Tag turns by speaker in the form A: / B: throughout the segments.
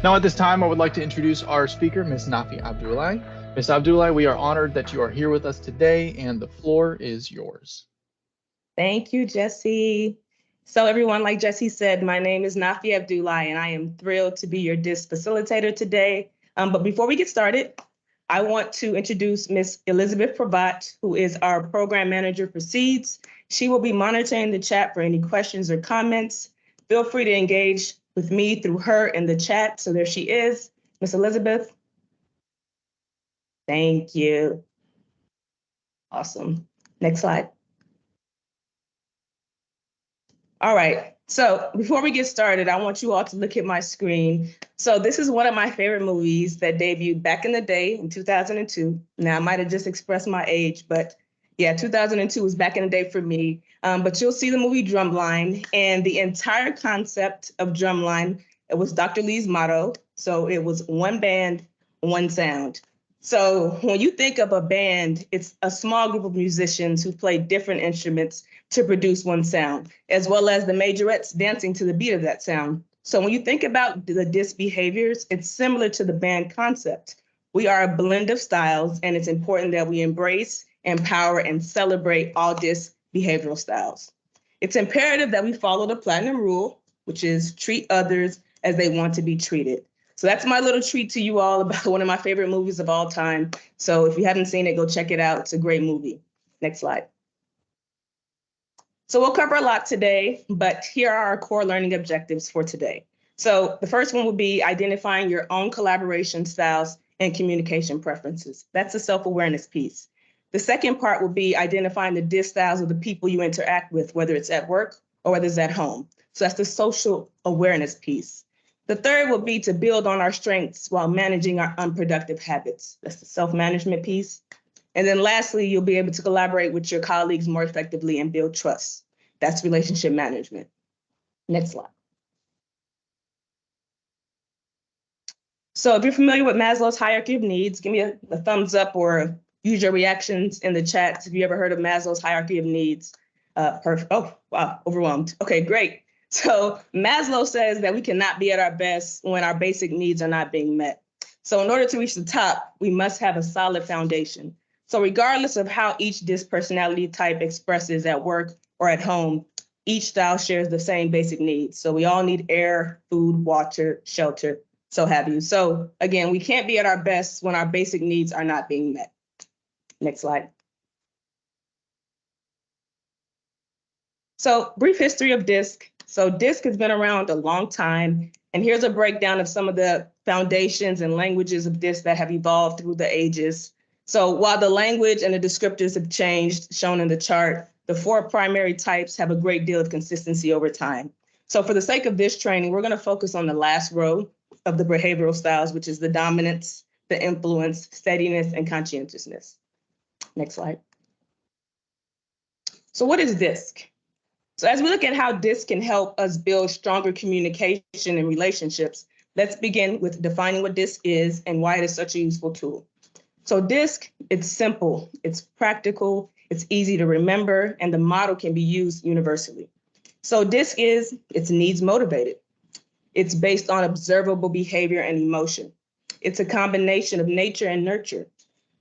A: Now, at this time, I would like to introduce our speaker, Ms. Nafi Abdullahi. Ms. Abdullahi, we are honored that you are here with us today, and the floor is yours.
B: Thank you, Jesse. So everyone, like Jesse said, my name is Nafi Abdullahi, and I am thrilled to be your DISC facilitator today. But before we get started, I want to introduce Ms. Elizabeth Pravat, who is our program manager for SEEDS. She will be monitoring the chat for any questions or comments. Feel free to engage with me through her in the chat. So there she is, Ms. Elizabeth. Thank you. Awesome. Next slide. All right, so before we get started, I want you all to look at my screen. So this is one of my favorite movies that debuted back in the day in 2002. Now, I might have just expressed my age, but yeah, 2002 was back in the day for me. But you'll see the movie Drumline, and the entire concept of Drumline, it was Dr. Lee's motto. So it was one band, one sound. So when you think of a band, it's a small group of musicians who play different instruments to produce one sound, as well as the majorettes dancing to the beat of that sound. So when you think about the DISC behaviors, it's similar to the band concept. We are a blend of styles, and it's important that we embrace, empower, and celebrate all DISC behavioral styles. It's imperative that we follow the platinum rule, which is treat others as they want to be treated. So that's my little treat to you all about one of my favorite movies of all time. So if you haven't seen it, go check it out. It's a great movie. Next slide. So we'll cover a lot today, but here are our core learning objectives for today. So the first one will be identifying your own collaboration styles and communication preferences. That's the self-awareness piece. The second part will be identifying the DISC styles of the people you interact with, whether it's at work or whether it's at home. So that's the social awareness piece. The third will be to build on our strengths while managing our unproductive habits. That's the self-management piece. And then lastly, you'll be able to collaborate with your colleagues more effectively and build trust. That's relationship management. Next slide. So if you're familiar with Maslow's hierarchy of needs, give me a thumbs up or use your reactions in the chat if you ever heard of Maslow's hierarchy of needs. Perfect. Oh, wow, overwhelmed. Okay, great. So Maslow says that we cannot be at our best when our basic needs are not being met. So in order to reach the top, we must have a solid foundation. So regardless of how each DISC personality type expresses at work or at home, each style shares the same basic needs. So we all need air, food, water, shelter, so have you. So again, we can't be at our best when our basic needs are not being met. Next slide. So brief history of DISC. So DISC has been around a long time. And here's a breakdown of some of the foundations and languages of DISC that have evolved through the ages. So while the language and the descriptors have changed, shown in the chart, the four primary types have a great deal of consistency over time. So for the sake of this training, we're going to focus on the last row of the behavioral styles, which is the dominance, the influence, steadiness, and conscientiousness. Next slide. So what is DISC? So as we look at how DISC can help us build stronger communication and relationships, let's begin with defining what DISC is and why it is such a useful tool. So DISC, it's simple, it's practical, it's easy to remember, and the model can be used universally. So DISC it's needs motivated. It's based on observable behavior and emotion. It's a combination of nature and nurture.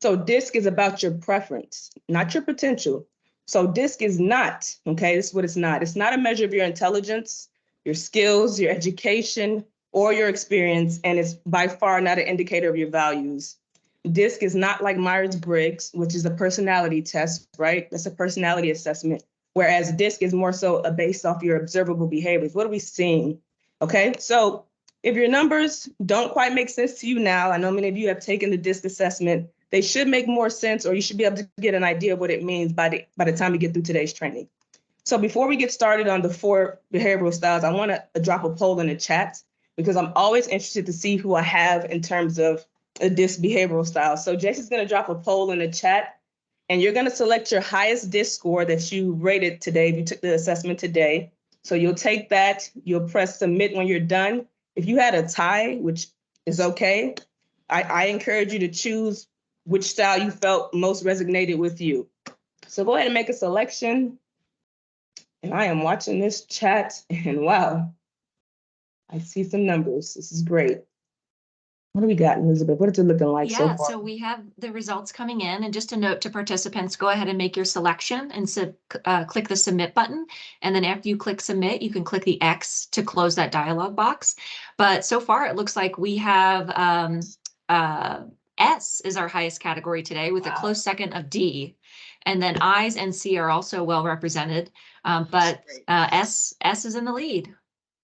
B: So DISC is about your preference, not your potential. So DISC is not, okay, this is what it's not. It's not a measure of your intelligence, your skills, your education, or your experience, and it's by far not an indicator of your values. DISC is not like Myers-Briggs, which is a personality test, right? That's a personality assessment, whereas DISC is more so based off your observable behaviors. What are we seeing? Okay, so if your numbers don't quite make sense to you now, I know many of you have taken the DISC assessment, they should make more sense, or you should be able to get an idea of what it means by the time we get through today's training. So before we get started on the four behavioral styles, I want to drop a poll in the chat because I'm always interested to see who I have in terms of a DISC behavioral style. So Jason's going to drop a poll in the chat, and you're going to select your highest DISC score that you rated today if you took the assessment today. So you'll take that, you'll press submit when you're done. If you had a tie, which is okay, I encourage you to choose which style you felt most resonated with you. So go ahead and make a selection. And I am watching this chat, and wow, I see some numbers. This is great. What do we got, Elizabeth? What is it looking like so
C: Yeah,
B: far?
C: so we have the results coming in, and just a note to participants, go ahead and make your selection and click the submit button. And then after you click submit, you can click the X to close that dialog box. But so far, it looks like we have S is our highest category today with a close second of D. And then I's and C are also well represented, but S is in the lead.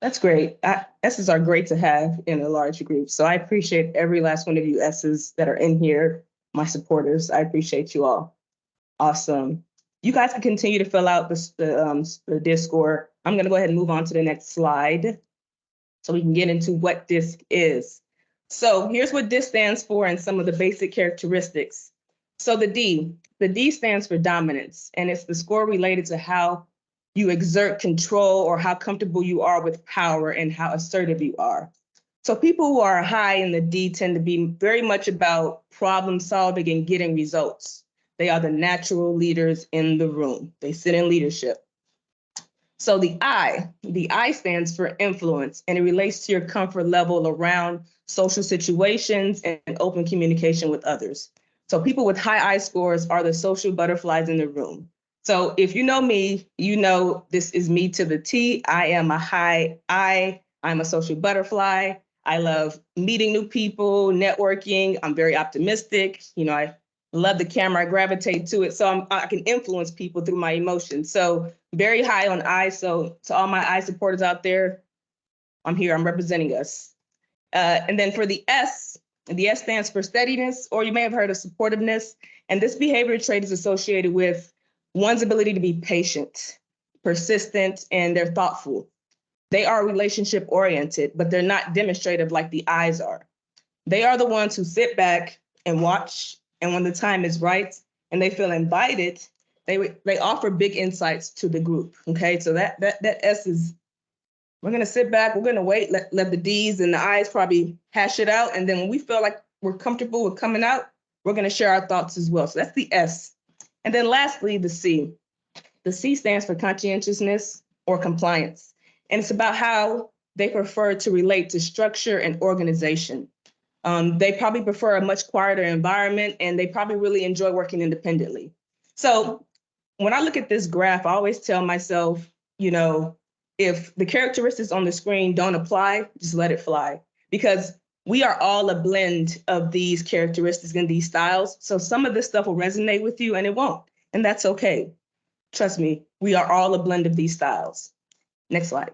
B: That's great. S's are great to have in a large group. So I appreciate every last one of you S's that are in here, my supporters. I appreciate you all. Awesome. You guys can continue to fill out the DISC score. I'm going to go ahead and move on to the next slide so we can get into what DISC is. So here's what DISC stands for and some of the basic characteristics. So the D stands for dominance, and it's the score related to how you exert control or how comfortable you are with power and how assertive you are. So people who are high in the D tend to be very much about problem solving and getting results. They are the natural leaders in the room. They sit in leadership. So the I stands for influence, and it relates to your comfort level around social situations and open communication with others. So people with high I scores are the social butterflies in the room. So if you know me, you know this is me to the T. I am a high I. I'm a social butterfly. I love meeting new people, networking. I'm very optimistic. I love the camera. I gravitate to it. So I can influence people through my emotions. So very high on I. So to all my I supporters out there, I'm here. I'm representing us. And then for the S stands for steadiness, or you may have heard of supportiveness. And this behavior trait is associated with one's ability to be patient, persistent, and they're thoughtful. They are relationship oriented, but they're not demonstrative like the I's are. They are the ones who sit back and watch, and when the time is right and they feel invited, they offer big insights to the group. Okay, so that S is, we're gonna sit back, we're gonna wait, let the D's and the I's probably hash it out, and then when we feel like we're comfortable with coming out, we're gonna share our thoughts as well. So that's the S. And then lastly, the C. The C stands for conscientiousness or compliance. And it's about how they prefer to relate to structure and organization. They probably prefer a much quieter environment, and they probably really enjoy working independently. So when I look at this graph, I always tell myself, if the characteristics on the screen don't apply, just let it fly. Because we are all a blend of these characteristics and these styles. So some of this stuff will resonate with you and it won't. And that's okay. Trust me, we are all a blend of these styles. Next slide.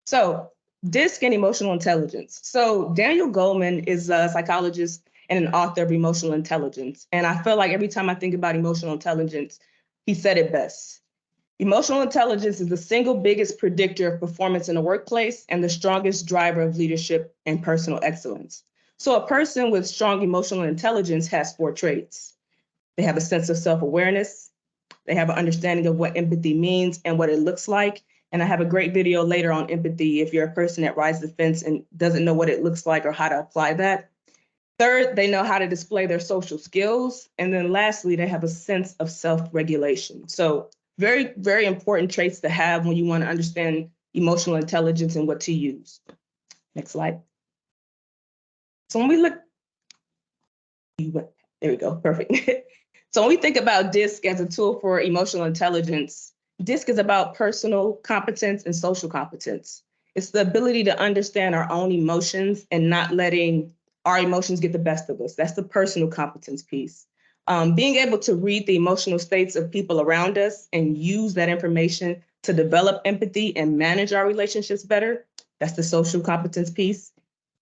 B: So DISC and emotional intelligence. So Daniel Goleman is a psychologist and an author of emotional intelligence. And I feel like every time I think about emotional intelligence, he said it best. Emotional intelligence is the single biggest predictor of performance in the workplace and the strongest driver of leadership and personal excellence. So a person with strong emotional intelligence has 4 traits. They have a sense of self-awareness. They have an understanding of what empathy means and what it looks like. And I have a great video later on empathy if you're a person that rides the fence and doesn't know what it looks like or how to apply that. Third, they know how to display their social skills. And then lastly, they have a sense of self-regulation. So very, very important traits to have when you want to understand emotional intelligence and what to use. Next slide. So when we look, there we go, perfect. So when we think about DISC as a tool for emotional intelligence, DISC is about personal competence and social competence. It's the ability to understand our own emotions and not letting our emotions get the best of us. That's the personal competence piece. Being able to read the emotional states of people around us and use that information to develop empathy and manage our relationships better. That's the social competence piece.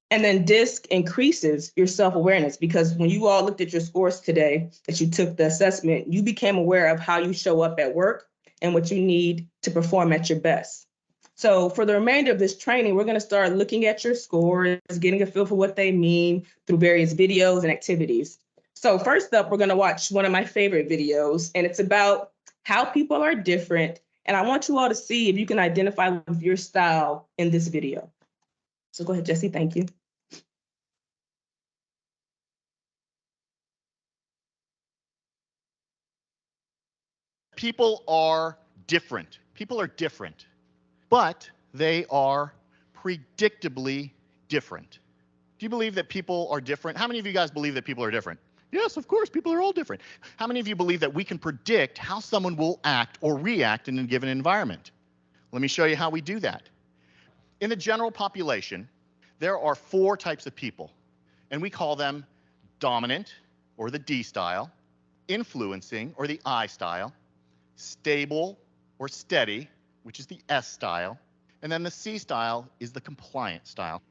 B: And then DISC increases your self-awareness, because when you all looked at your scores today, that you took the assessment, you became aware of how you show up at work and what you need to perform at your best. So for the remainder of this training, we're going to start looking at your scores, getting a feel for what they mean through various videos and activities. So first up, we're going to watch one of my favorite videos, and it's about how people are different. And I want you all to see if you can identify with your style in this video. So go ahead, Jesse. Thank you.
D: People are different. People are different, but they are predictably different. Do you believe that people are different? How many of you guys believe that people are different? Yes, of course, people are all different. How many of you believe that we can predict how someone will act or react in a given environment? Let me show you how we do that. In the general population, there are 4 types of people, and we call them dominant, or the D style, influencing, or the I style, stable, or steady, which is the S style, and then the C style is the compliant style.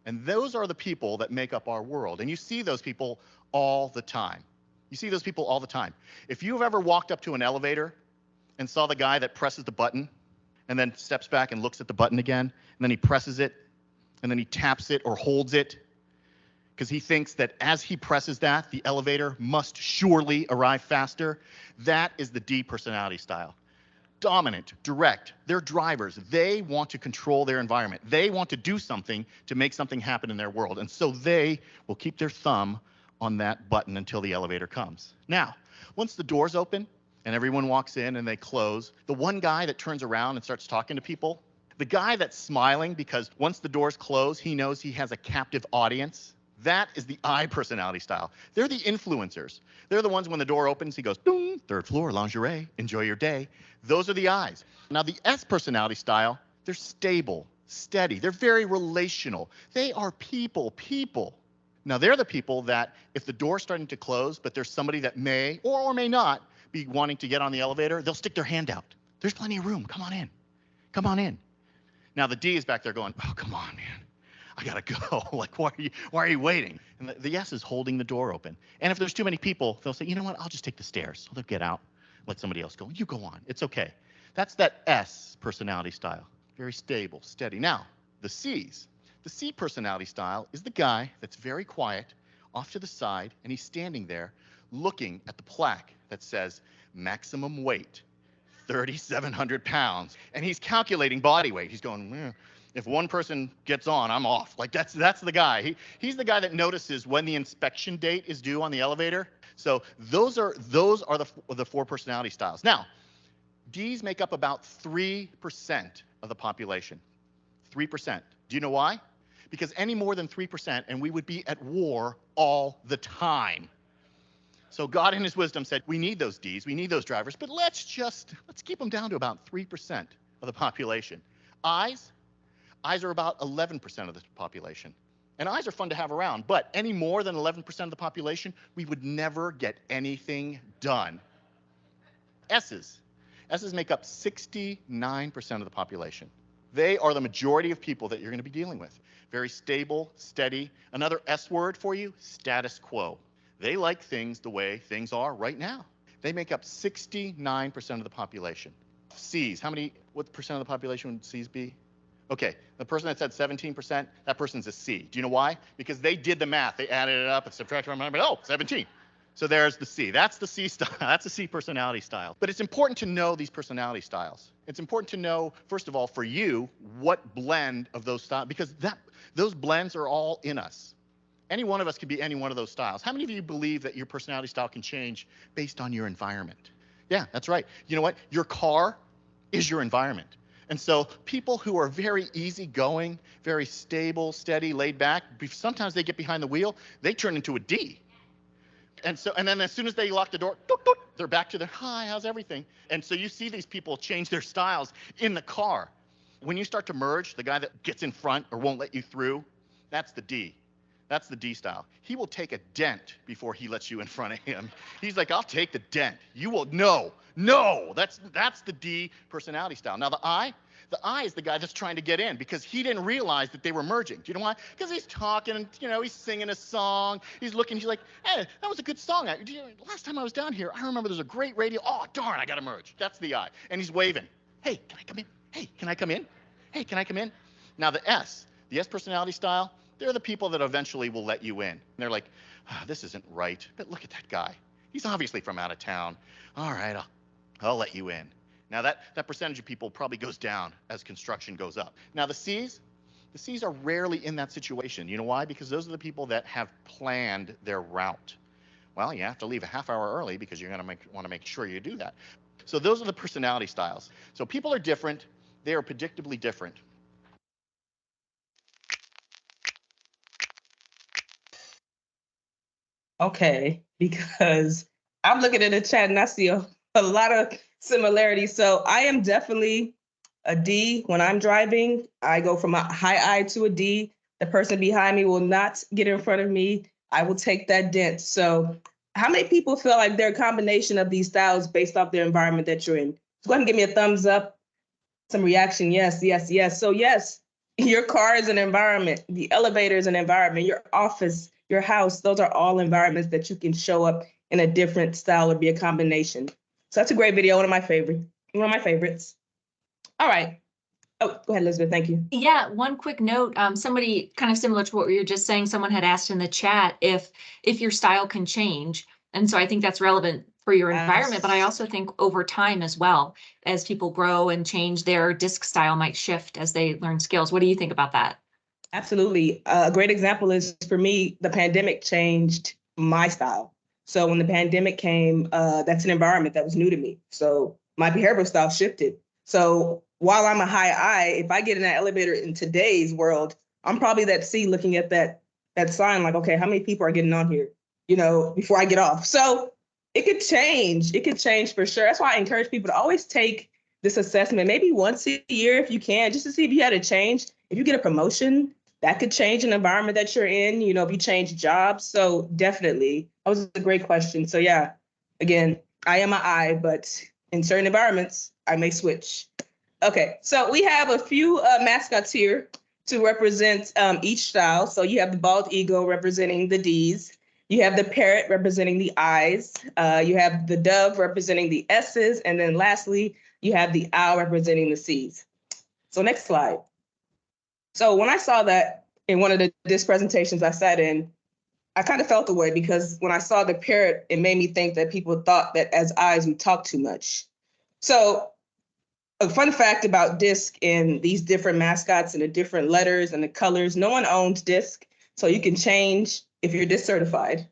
D: And those are the people that make up our world. And you see those people all the time. You see those people all the time. If you've ever walked up to an elevator and saw the guy that presses the button and then steps back and looks at the button again, and then he presses it, and then he taps it or holds it, because he thinks that as he presses that, the elevator must surely arrive faster, that is the D personality style. Dominant, direct, they're drivers. They want to control their environment. They want to do something to make something happen in their world. And so they will keep their thumb on that button until the elevator comes. Now, once the doors open and everyone walks in and they close, the one guy that turns around and starts talking to people, the guy that's smiling because once the doors close, he knows he has a captive audience, that is the I personality style. They're the influencers. They're the ones when the door opens, he goes, boom, 3rd floor, lingerie, enjoy your day. Those are the I's. Now the S personality style, they're stable, steady. They're very relational. They are people. Now they're the people that if the door's starting to close, but there's somebody that may or may not be wanting to get on the elevator, they'll stick their hand out. There's plenty of room. Come on in. Come on in. Now the D is back there going, oh, come on, man. I gotta go. Like, why are you waiting? And the S is holding the door open. And if there's too many people, they'll say, you know what? I'll just take the stairs. So they'll get out, let somebody else go. You go on. It's okay. That's that S personality style. Very stable, steady. Now, the C's. The C personality style is the guy that's very quiet, off to the side, and he's standing there looking at the plaque that says maximum weight, 3,700 pounds. And he's calculating body weight. He's going, if one person gets on, I'm off. Like that's the guy. He's the guy that notices when the inspection date is due on the elevator. So those are the 4 personality styles. Now, D's make up about 3% of the population. 3%. Do you know why? Because any more than 3% and we would be at war all the time. So God in his wisdom said, we need those D's, we need those drivers, but let's keep them down to about 3% of the population. I's are about 11% of the population. And I's are fun to have around, but any more than 11% of the population, we would never get anything done. S's make up 69% of the population. They are the majority of people that you're going to be dealing with. Very stable, steady. Another S word for you, status quo. They like things the way things are right now. They make up 69% of the population. C's, what percent of the population would C's be? Okay, the person that said 17%, that person's a C. Do you know why? Because they did the math. They added it up and subtracted from it, oh, 17. So there's the C. That's the C style. That's the C personality style. But it's important to know these personality styles. It's important to know, first of all, for you, what blend of those styles, because those blends are all in us. Any one of us can be any one of those styles. How many of you believe that your personality style can change based on your environment? Yeah, that's right. You know what? Your car is your environment. And so people who are very easygoing, very stable, steady, laid back, sometimes they get behind the wheel, they turn into a D. And then as soon as they lock the door, they're back to their, hi, how's everything? And so you see these people change their styles in the car. When you start to merge, the guy that gets in front or won't let you through, that's the D. That's the D style. He will take a dent before he lets you in front of him. He's like, I'll take the dent. You will, no. That's the D personality style. Now the I is the guy that's trying to get in because he didn't realize that they were merging. Do you know why? Because he's talking and, he's singing a song. He's looking, he's like, hey, that was a good song. Last time I was down here, I remember there's a great radio. Oh, darn, I got to merge. That's the I. And he's waving. Hey, can I come in? Hey, can I come in? Hey, can I come in? Now the S personality style, they're the people that eventually will let you in. And they're like, this isn't right, but look at that guy. He's obviously from out of town. All right, I'll let you in. Now that percentage of people probably goes down as construction goes up. Now the C's are rarely in that situation. You know why? Because those are the people that have planned their route. Well, you have to leave a half hour early because you're going to want to make sure you do that. So those are the personality styles. So people are different. They are predictably different.
B: Okay, because I'm looking at the chat and I see a lot of similarities. So I am definitely a D when I'm driving. I go from a high I to a D. The person behind me will not get in front of me. I will take that dent. So how many people feel like they're a combination of these styles based off their environment that you're in? So go ahead and give me a thumbs up, some reaction. Yes, yes, yes. So yes, your car is an environment. The elevator is an environment. Your office, your house, those are all environments that you can show up in a different style or be a combination. So that's a great video. One of my favorites. All right. Oh, go ahead, Elizabeth. Thank you.
C: Yeah, one quick note. Somebody kind of similar to what we were just saying, someone had asked in the chat if your style can change. And so I think that's relevant for your environment, but I also think over time as well, as people grow and change, their disc style might shift as they learn skills. What do you think about that?
B: Absolutely. A great example is, for me, the pandemic changed my style. So when the pandemic came, that's an environment that was new to me. So my behavioral style shifted. So while I'm a high I, if I get in that elevator in today's world, I'm probably that C looking at that sign like, okay, how many people are getting on here, before I get off? So it could change. It could change for sure. That's why I encourage people to always take this assessment, maybe once a year if you can, just to see if you had a change. If you get a promotion, that could change an environment that you're in, if you change jobs. So definitely, that was a great question. So yeah, again, I am an I, but in certain environments, I may switch. Okay, so we have a few mascots here to represent each style. So you have the bald eagle representing the Ds. You have the parrot representing the Is. You have the dove representing the S's. And then lastly, you have the owl representing the C's. So next slide. So when I saw that in one of the disc presentations I sat in, I kind of felt the way, because when I saw the parrot, it made me think that people thought that as Is, we talk too much. So a fun fact about DISC and these different mascots and the different letters and the colors, no one owns DISC. So you can change if you're DISC certified.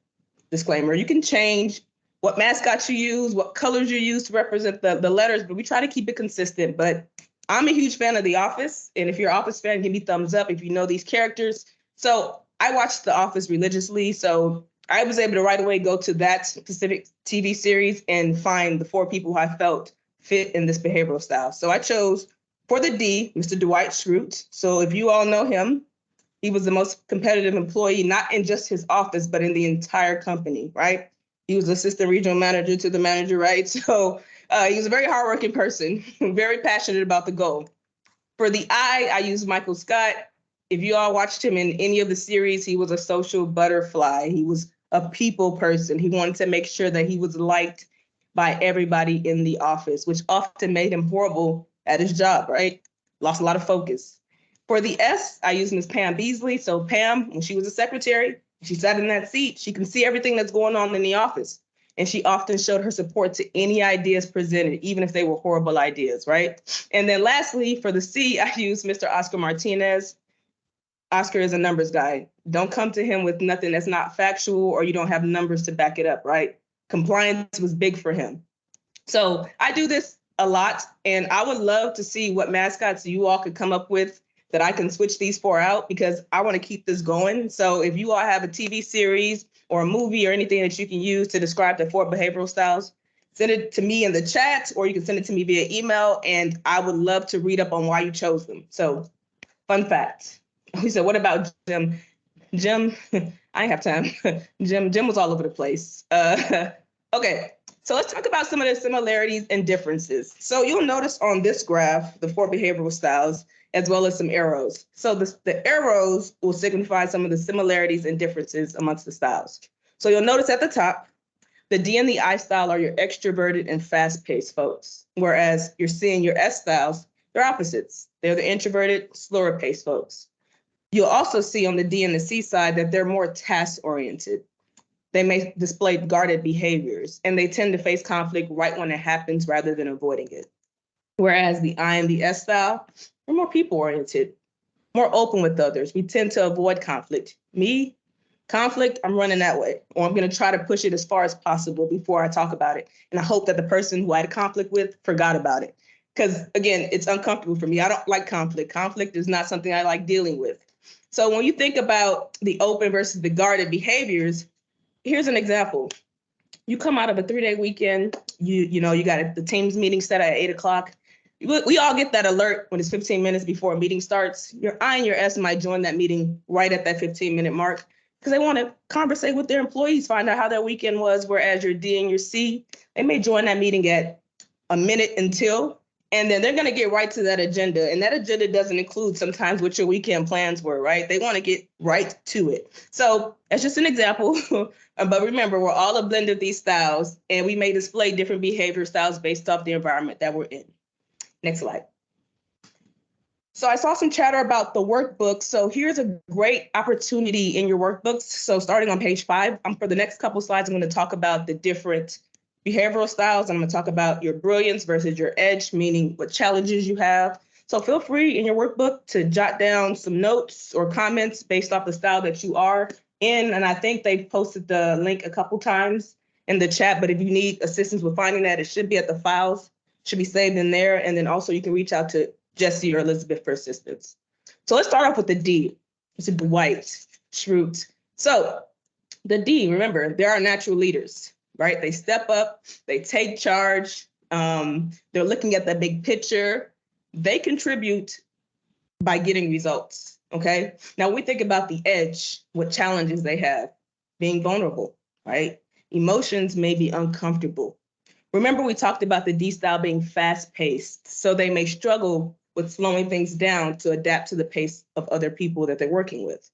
B: Disclaimer, you can change what mascots you use, what colors you use to represent the letters, but we try to keep it consistent. But I'm a huge fan of The Office. And if you're an Office fan, give me thumbs up if you know these characters. So I watched The Office religiously. So I was able to right away go to that specific TV series and find the 4 people who I felt fit in this behavioral style. So I chose, for the D, Mr. Dwight Schrute. So if you all know him, he was the most competitive employee, not in just his office, but in the entire company, right? He was assistant regional manager to the manager, right? So he was a very hardworking person, very passionate about the goal. For the I used Michael Scott. If you all watched him in any of the series, he was a social butterfly. He was a people person. He wanted to make sure that he was liked by everybody in the office, which often made him horrible at his job, right? Lost a lot of focus. For the S, I used Ms. Pam Beasley. So Pam, when she was a secretary, she sat in that seat, she can see everything that's going on in the office. And she often showed her support to any ideas presented, even if they were horrible ideas, right? And then lastly, for the C, I used Mr. Oscar Martinez. Oscar is a numbers guy. Don't come to him with nothing that's not factual or you don't have numbers to back it up, right? Compliance was big for him. So I do this a lot, and I would love to see what mascots you all could come up with that I can switch these 4 out, because I want to keep this going. So if you all have a TV series or a movie or anything that you can use to describe the 4 behavioral styles, send it to me in the chat, or you can send it to me via email, and I would love to read up on why you chose them. So fun fact. He said, what about Jim? Jim, I ain't have time. Jim was all over the place. Okay, so let's talk about some of the similarities and differences. So you'll notice on this graph, the 4 behavioral styles, as well as some arrows. So the arrows will signify some of the similarities and differences amongst the styles. So you'll notice at the top, the D and the I style are your extroverted and fast-paced folks, whereas you're seeing your S styles, they're opposites. They're the introverted, slower-paced folks. You'll also see on the D and the C side that they're more task-oriented. They may display guarded behaviors, and they tend to face conflict right when it happens rather than avoiding it. Whereas the I and the S style are more people-oriented, more open with others. We tend to avoid conflict. Me, conflict, I'm running that way, or I'm going to try to push it as far as possible before I talk about it. And I hope that the person who I had a conflict with forgot about it. Because again, it's uncomfortable for me. I don't like conflict. Conflict is not something I like dealing with. So when you think about the open versus the guarded behaviors, here's an example. You come out of a 3-day weekend, you know, you got the team's meeting set at 8 o'clock. We all get that alert when it's 15 minutes before a meeting starts. Your I and your S might join that meeting right at that 15-minute mark because they want to conversate with their employees, find out how their weekend was, whereas your D and your C, they may join that meeting at a minute until, and then they're going to get right to that agenda. And that agenda doesn't include sometimes what your weekend plans were, right? They want to get right to it. So that's just an example. But remember, we're all a blend of these styles, and we may display different behavior styles based off the environment that we're in. Next slide. So I saw some chatter about the workbook. So here's a great opportunity in your workbooks. So starting on page 5, for the next couple slides, I'm going to talk about the different behavioral styles. I'm going to talk about your brilliance versus your edge, meaning what challenges you have. So feel free in your workbook to jot down some notes or comments based off the style that you are in. And I think they've posted the link a couple times in the chat, but if you need assistance with finding that, it should be at the files, should be saved in there. And then also you can reach out to Jesse or Elizabeth for assistance. So let's start off with the D. It's a Dwight Schrute. So the D, remember, there are natural leaders, right? They step up, they take charge, they're looking at the big picture. They contribute by getting results, okay? Now we think about the edge, what challenges they have, being vulnerable, right? Emotions may be uncomfortable. Remember, we talked about the D style being fast-paced, so they may struggle with slowing things down to adapt to the pace of other people that they're working with.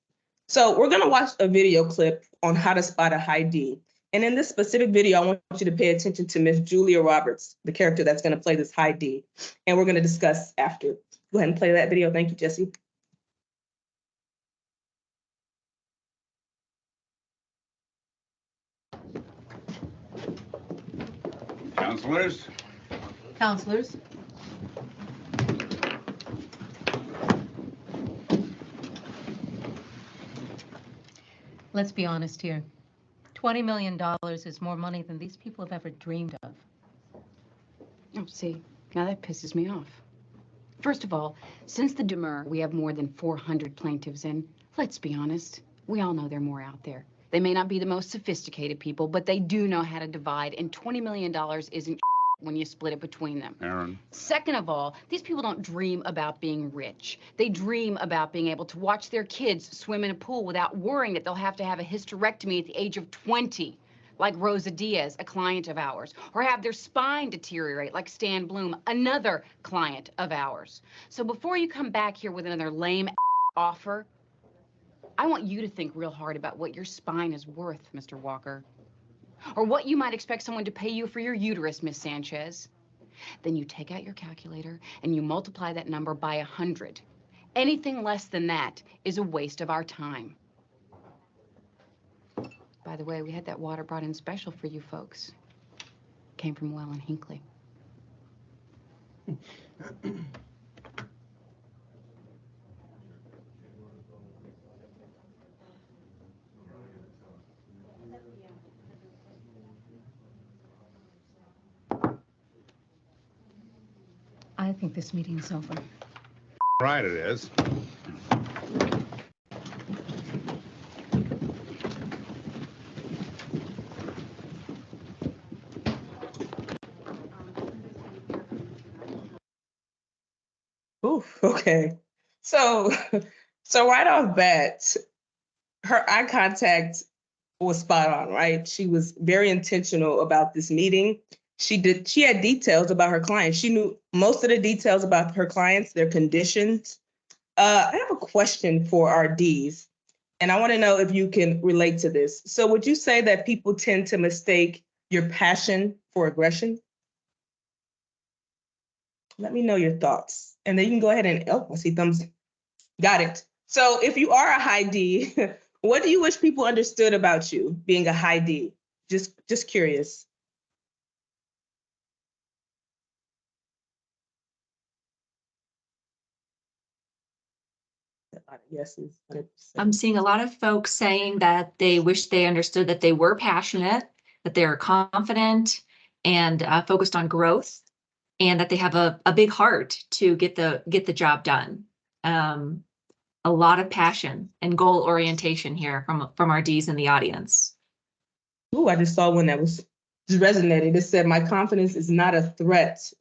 B: So we're gonna watch a video clip on how to spot a high D. And in this specific video, I want you to pay attention to Miss Julia Roberts, the character that's gonna play this high D. And we're gonna discuss after. Go ahead and play that video. Thank you, Jesse.
E: Counselors?
F: Counselors? Let's be honest here. $20 million is more money than these people have ever dreamed of.
G: Oh, see, now that pisses me off. First of all, since the demur, we have more than 400 plaintiffs, and let's be honest, we all know there are more out there. They may not be the most sophisticated people, but they do know how to divide, and $20 million isn't when you split it between them.
E: Aaron.
G: Second of all, these people don't dream about being rich. They dream about being able to watch their kids swim in a pool without worrying that they'll have to have a hysterectomy at the age of 20, like Rosa Diaz, a client of ours, or have their spine deteriorate like Stan Bloom, another client of ours. So before you come back here with another lame offer, I want you to think real hard about what your spine is worth, Mr. Walker. Or what you might expect someone to pay you for your uterus, Miss Sanchez. Then you take out your calculator and you multiply that number by 100. Anything less than that is a waste of our time. By the way, we had that water brought in special for you folks. Came from Well and Hinckley.
F: I think this meeting's over.
E: Right, it is.
B: Oof, okay. So right off bat, her eye contact was spot on, right? She was very intentional about this meeting. She had details about her clients. She knew most of the details about her clients, their conditions. I have a question for our Ds, and I want to know if you can relate to this. So would you say that people tend to mistake your passion for aggression? Let me know your thoughts. And then you can go ahead and, oh, I see thumbs. Got it. So if you are a high D, what do you wish people understood about you being a high D? Just curious. A lot of yeses. 100%.
C: I'm seeing a lot of folks saying that they wish they understood that they were passionate, that they're confident and focused on growth, and that they have a big heart to get the job done. A lot of passion and goal orientation here from our Ds in the audience.
B: Ooh, I just saw one that was just resonated. It said, "My confidence is not a threat."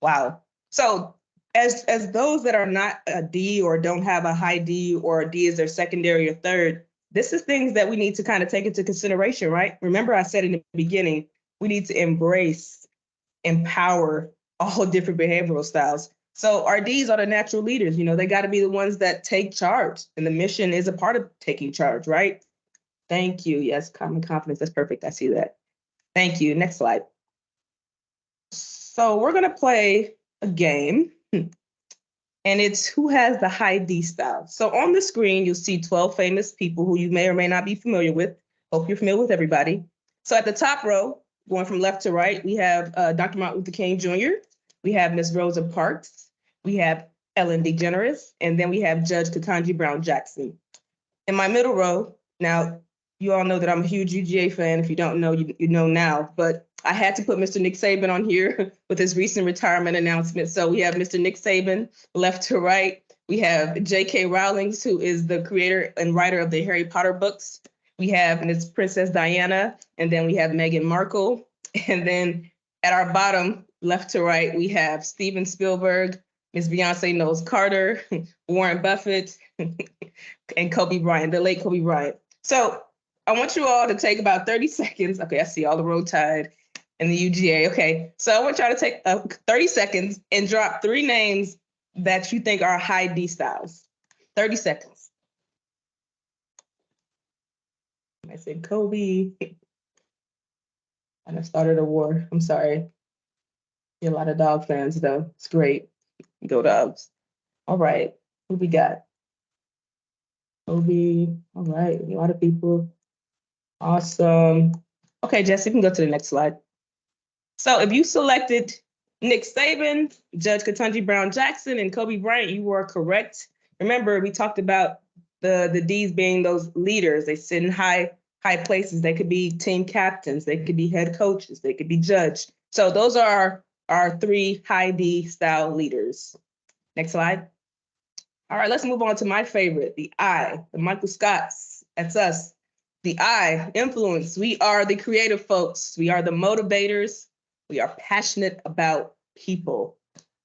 B: Wow. So as those that are not a D or don't have a high D or a D is their secondary or third, this is things that we need to kind of take into consideration, right? Remember, I said in the beginning, we need to embrace, empower all different behavioral styles. So our Ds are the natural leaders. They got to be the ones that take charge, and the mission is a part of taking charge, right? Thank you. Yes, common confidence. That's perfect. I see that. Thank you. Next slide. So we're gonna play a game, and it's who has the high D style. So on the screen, you'll see 12 famous people who you may or may not be familiar with. Hope you're familiar with everybody. So at the top row, going from left to right, we have Dr. Martin Luther King Jr., we have Miss Rosa Parks, we have Ellen DeGeneres, and then we have Judge Ketanji Brown Jackson. In my middle row, now, you all know that I'm a huge UGA fan. If you don't know, you know now. But I had to put Mr. Nick Saban on here with his recent retirement announcement. So we have Mr. Nick Saban, left to right. We have J.K. Rowling, who is the creator and writer of the Harry Potter books. We have Miss Princess Diana, and then we have Meghan Markle. And then at our bottom, left to right, we have Steven Spielberg, Miss Beyonce Knowles Carter, Warren Buffett, and Kobe Bryant, the late Kobe Bryant. So I want you all to take about 30 seconds. Okay, I see all the Roll Tide and the UGA. Okay, so I want y'all to take 30 seconds and drop 3 names that you think are high D styles. 30 seconds. I said Kobe. And I started a war. I'm sorry. You're a lot of dog fans, though. It's great. Go Dogs. All right, who we got? Kobe. All right, a lot of people. Awesome. Okay, Jesse, you can go to the next slide. So if you selected Nick Saban, Judge Ketanji Brown Jackson, and Kobe Bryant, you were correct. Remember, we talked about the Ds being those leaders. They sit in high places. They could be team captains. They could be head coaches. They could be judge. So those are our 3 high D style leaders. Next slide. All right, let's move on to my favorite, the I, the Michael Scotts. That's us. The I, influence. We are the creative folks. We are the motivators. We are passionate about people.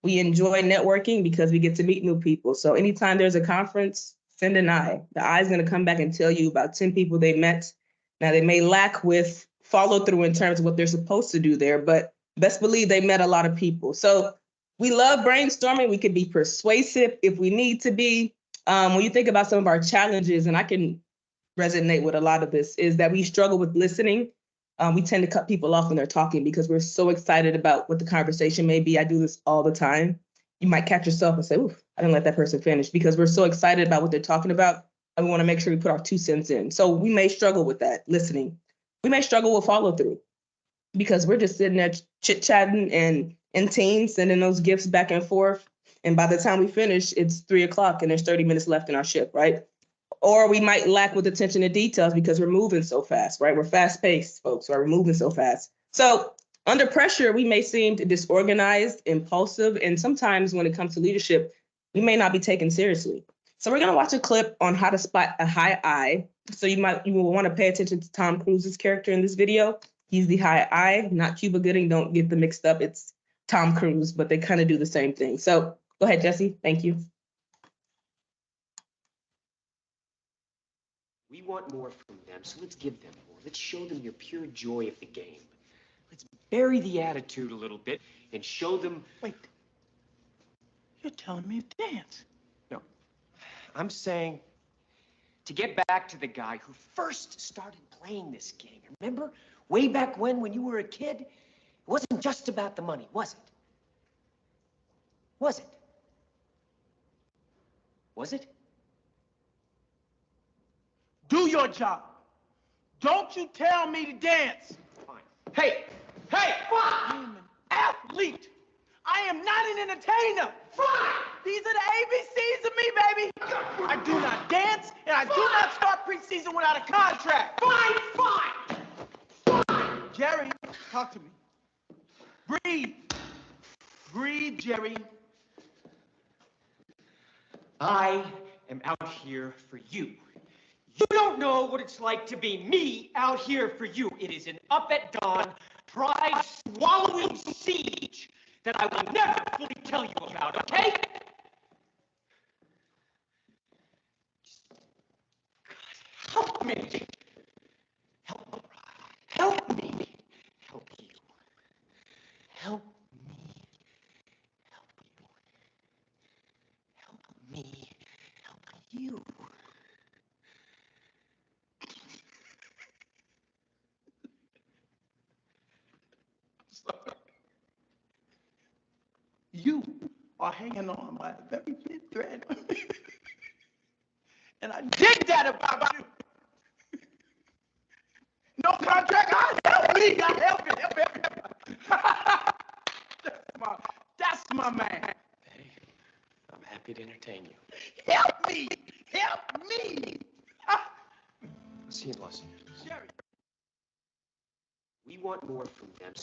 B: We enjoy networking because we get to meet new people. So anytime there's a conference, send an I. The I is going to come back and tell you about 10 people they met. Now, they may lack with follow through in terms of what they're supposed to do there, but best believe they met a lot of people. So we love brainstorming. We can be persuasive if we need to be. When you think about some of our challenges, and I can resonate with a lot of this, is that we struggle with listening. We tend to cut people off when they're talking because we're so excited about what the conversation may be. I do this all the time. You might catch yourself and say, oof, I didn't let that person finish, because we're so excited about what they're talking about. And we want to make sure we put our 2 cents in. So we may struggle with that, listening. We may struggle with follow through because we're just sitting there chit-chatting and in teams, sending those gifts back and forth. And by the time we finish, it's 3 o'clock and there's 30 minutes left in our shift, right? Or we might lack with attention to details because we're moving so fast, right? We're fast-paced, folks, right? We're moving so fast. So under pressure, we may seem disorganized, impulsive, and sometimes when it comes to leadership, we may not be taken seriously. So we're gonna watch a clip on how to spot a high I. So you will want to pay attention to Tom Cruise's character in this video. He's the high I, not Cuba Gooding. Don't get them mixed up. It's Tom Cruise, but they kind of do the same thing. So go ahead, Jesse. Thank you.
H: We want more from them, so let's give them more. Let's show them your pure joy of the game. Let's bury the attitude a little bit and show them...
I: Wait. You're telling me to dance?
H: No. I'm saying to get back to the guy who first started playing this game. Remember? Way back when you were a kid? It wasn't just about the money, was it? Was it? Was it?
I: Do your job. Don't you tell me to dance.
H: Fine.
I: Hey, I am an athlete. I am not an entertainer. Fine. These are the ABCs of me, baby. I do not dance, and I do not start preseason without a contract. Fine. Jerry, talk to me. Breathe, Jerry.
H: I am out here for you. You don't know what it's like to be me out here for you. It is an up at dawn, pride swallowing siege that I will never fully tell you about, okay? God, help me. Help me. Help me. Help you. Help me. Help you. Help me. Help you.
I: You are hanging on by a very thin thread. And I dig that about you. No contract, God help me. God help me. Help everybody. That's my man.
H: Betty, I'm happy to entertain you.
I: Help me. Help me.
H: I'll see you in Los Angeles.
I: Sherry.
H: We want more from them.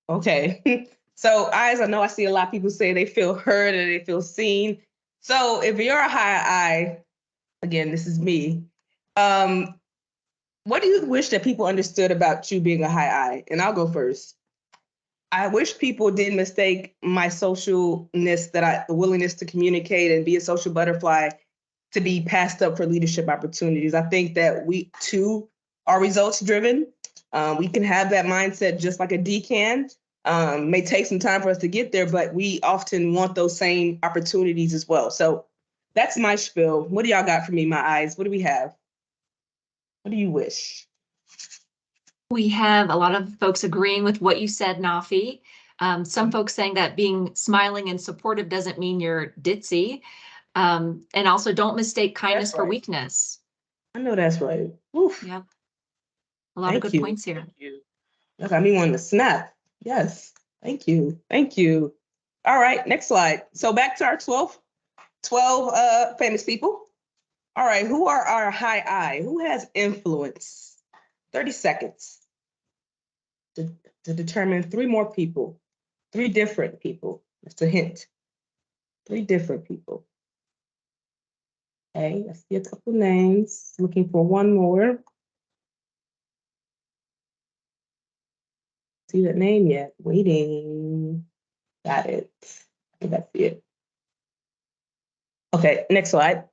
B: Okay. So eyes, I know I see a lot of people say they feel heard or they feel seen. So if you're a high eye, again, this is me. What do you wish that people understood about you being a high eye? And I'll go first. I wish people didn't mistake my socialness, the willingness to communicate and be a social butterfly, to be passed up for leadership opportunities. I think that we too are results driven. We can have that mindset just like a D can. May take some time for us to get there, but we often want those same opportunities as well. So that's my spiel. What do y'all got for me, my eyes? What do we have? What do you wish?
C: We have a lot of folks agreeing with what you said, Nafi. Some folks saying that being smiling and supportive doesn't mean you're ditzy. And also don't mistake kindness for weakness.
B: I know that's right. Oof.
C: Yep. A lot of good points here.
B: That got me wanting to snap. Yes. Thank you. Thank you. All right, next slide. So back to our 12 famous people. All right, who are our high eye? Who has influence? 30 seconds to determine 3 more people, 3 different people. That's a hint. 3 different people. Okay, I see a couple names. Looking for one more. See that name yet? Waiting. Got it. I think I see it. Okay, next slide.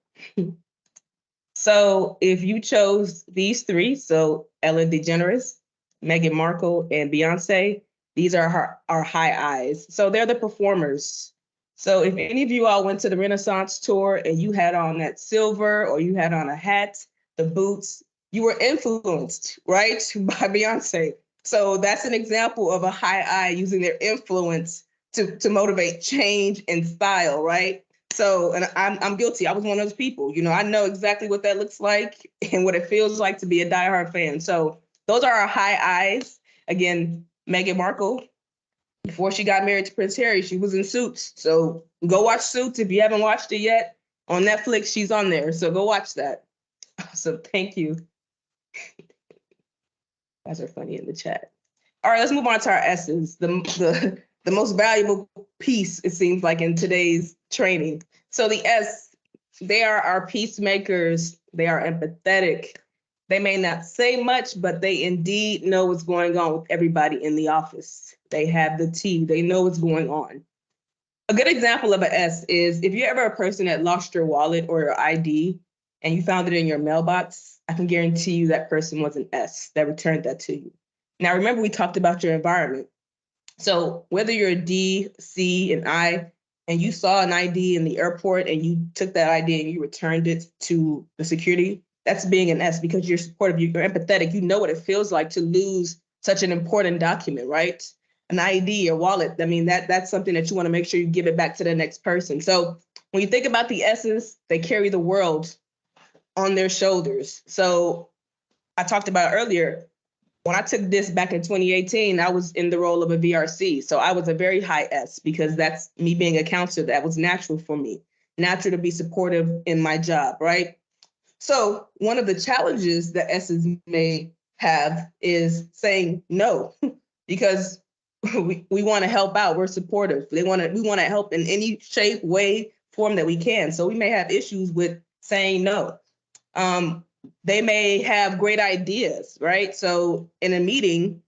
B: So if you chose these 3, so Ellen DeGeneres, Meghan Markle, and Beyonce, these are our high eyes. So they're the performers. So if any of you all went to the Renaissance tour and you had on that silver or you had on a hat, the boots, you were influenced, right, by Beyonce. So that's an example of a high eye using their influence to motivate change and style, right? So, and I'm guilty. I was one of those people. You know, I know exactly what that looks like and what it feels like to be a diehard fan. So those are our high eyes. Again, Meghan Markle, before she got married to Prince Harry, she was in Suits. So go watch Suits if you haven't watched it yet. On Netflix, she's on there. So go watch that. So thank you. You guys are funny in the chat. All right, let's move on to our S's. The most valuable piece, it seems like, in today's training. So the S, they are our peacemakers. They are empathetic. They may not say much, but they indeed know what's going on with everybody in the office. They have the tea. They know what's going on. A good example of an S is if you're ever a person that lost your wallet or your ID and you found it in your mailbox, I can guarantee you that person was an S that returned that to you. Now, remember, we talked about your environment. So whether you're a D, C, and I, and you saw an ID in the airport and you took that ID and you returned it to the security, that's being an S because you're supportive, you're empathetic, you know what it feels like to lose such an important document, right? An ID or wallet, I mean, that's something that you want to make sure you give it back to the next person. So when you think about the S's, they carry the world on their shoulders. So I talked about earlier, when I took this back in 2018, I was in the role of a VRC. So I was a very high S because that's me being a counselor. That was natural for me, natural to be supportive in my job, right? So one of the challenges that S's may have is saying no, because we want to help out. We're supportive. We want to help in any shape, way, form that we can. So we may have issues with saying no. They may have great ideas, right? So in a meeting,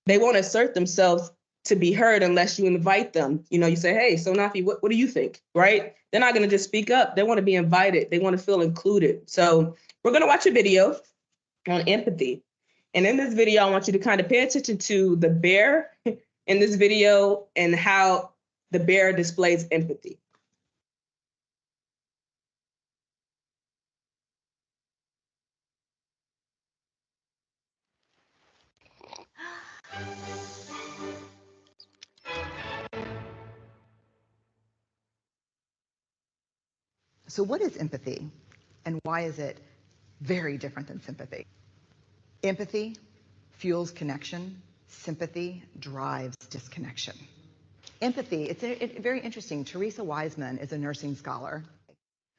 B: they won't assert themselves to be heard unless you invite them. You know, you say, hey, so Nafi, what do you think, right? They're not going to just speak up. They want to be invited. They want to feel included. So we're going to watch a video on empathy. And in this video, I want you to kind of pay attention to the bear in this video and how the bear displays empathy.
J: So what is empathy, and why is it very different than sympathy? Empathy fuels connection. Sympathy drives disconnection. Empathy, it's very interesting. Teresa Wiseman is a nursing scholar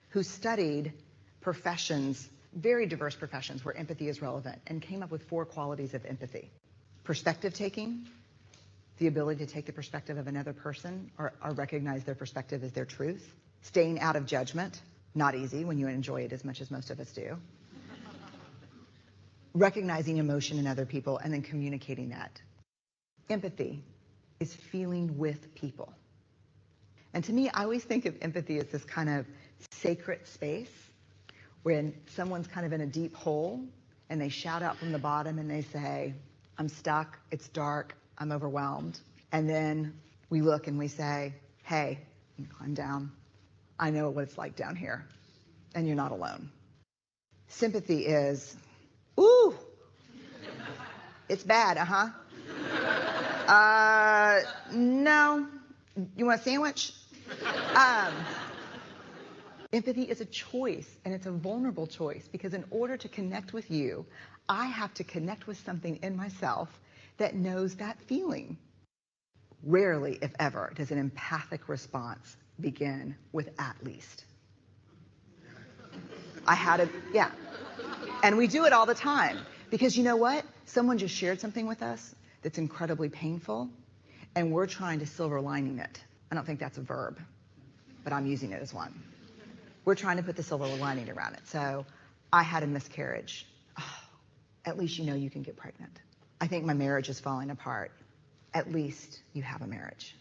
J: who studied professions, very diverse professions where empathy is relevant, and came up with 4 qualities of empathy. Perspective taking, the ability to take the perspective of another person or recognize their perspective as their truth. Staying out of judgment, not easy when you enjoy it as much as most of us do. Recognizing emotion in other people and then communicating that. Empathy is feeling with people. And to me, I always think of empathy as this kind of sacred space when someone's kind of in a deep hole and they shout out from the bottom and they say, I'm stuck, it's dark, I'm overwhelmed. And then we look and we say, hey, you climb down. I know what it's like down here, and you're not alone. Sympathy is, ooh, it's bad, no, you want a sandwich? Empathy is a choice, and it's a vulnerable choice, because in order to connect with you, I have to connect with something in myself that knows that feeling. Rarely, if ever, does an empathic response begin with at least. Yeah. And we do it all the time, because you know what? Someone just shared something with us that's incredibly painful, and we're trying to silver lining it. I don't think that's a verb, but I'm using it as one. We're trying to put the silver lining around it. So I had a miscarriage. Oh, at least you know you can get pregnant. I think my marriage is falling apart. At least you have a marriage.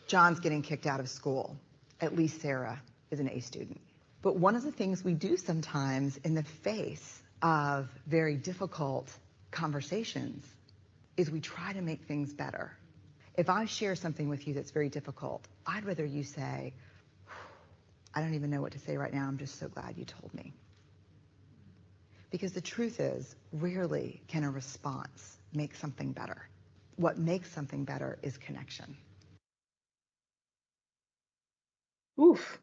J: John's getting kicked out of school. At least Sarah is an A student. But one of the things we do sometimes in the face of very difficult conversations is we try to make things better. If I share something with you that's very difficult, I'd rather you say, I don't even know what to say right now, I'm just so glad you told me. Because the truth is, rarely can a response make something better. What makes something better is connection.
B: Oof.